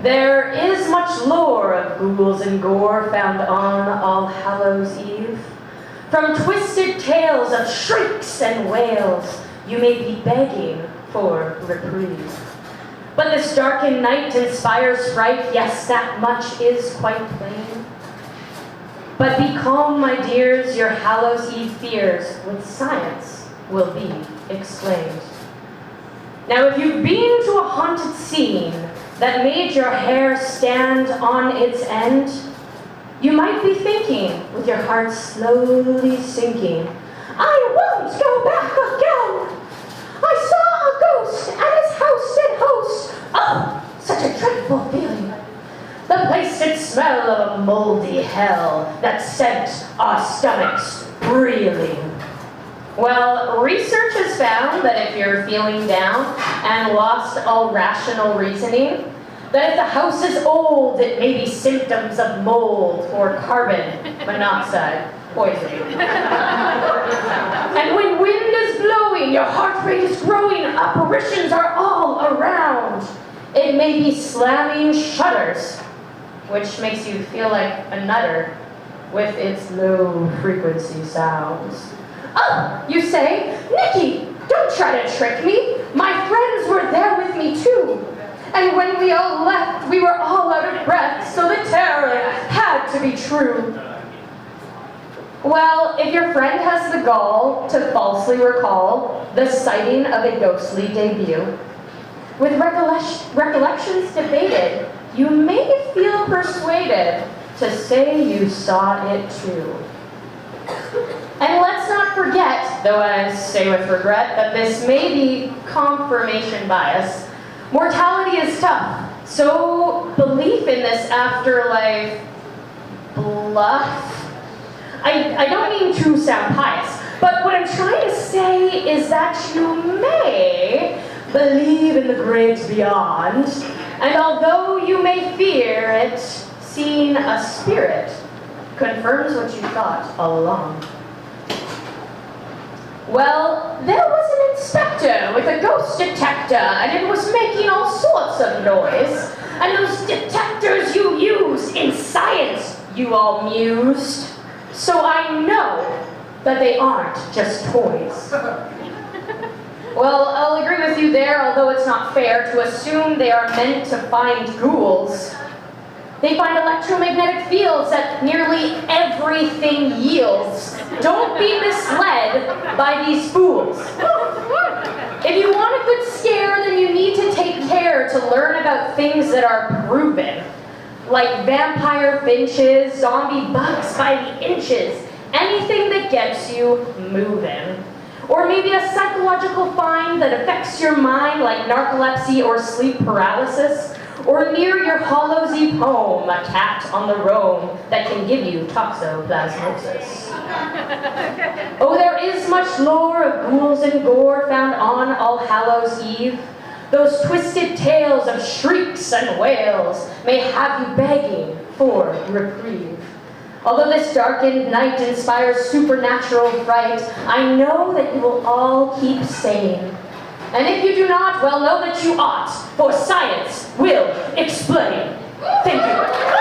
There is much lore of ghouls and gore found on All Hallows Eve. From twisted tales of shrieks and wails, you may be begging for reprieve. But this darkened night inspires fright, yes, that much is quite plain. But be calm, my dears, your Hallows Eve fears with science will be explained. Now, if you've been to a haunted scene that made your hair stand on its end, you might be thinking, with your heart slowly sinking, I won't go back again! I saw a ghost and his house did host. Oh, such a dreadful feeling. The place did smell of a moldy hell that sent our stomachs reeling. Well, research has found that if you're feeling down and lost all rational reasoning, that if the house is old, it may be symptoms of mold or carbon monoxide poisoning. And when wind is blowing, your heart rate is growing, apparitions are all around. It may be slamming shutters, which makes you feel like a nutter with its low frequency sounds. Oh, you say, Nikki, don't try to trick me. My friends were there with me too. And when we all left, we were all out of breath, so the terror had to be true. Well, if your friend has the gall to falsely recall the sighting of a ghostly debut, with recollections debated, you may feel persuaded to say you saw it too. And let's not forget, though I say with regret, that this may be confirmation bias. Mortality is tough, so belief in this afterlife bluff. I don't mean to sound pious, but what I'm trying to say is that you may believe in the great beyond, and although you may fear it, seeing a spirit confirms what you thought all along. Well, there was an inspector with a ghost detector, and it was making all sorts of noise. And those detectors you use in science, you all mused. So I know that they aren't just toys. Well, I'll agree with you there, although it's not fair to assume they are meant to find ghouls. They find electromagnetic fields that nearly everything yields. Don't be misled by these fools. If you want a good scare, then you need to take care to learn about things that are proven, like vampire finches, zombie bugs by the inches, anything that gets you moving. Or maybe a psychological find that affects your mind, like narcolepsy or sleep paralysis. Or near your Hallows Eve home, a cat on the roam that can give you toxoplasmosis. Oh, there is much lore of ghouls and gore found on All Hallows Eve. Those twisted tales of shrieks and wails may have you begging for reprieve. Although this darkened night inspires supernatural fright, I know that you will all keep sane. And if you do not, well, know that you ought, for science will explain. Thank you.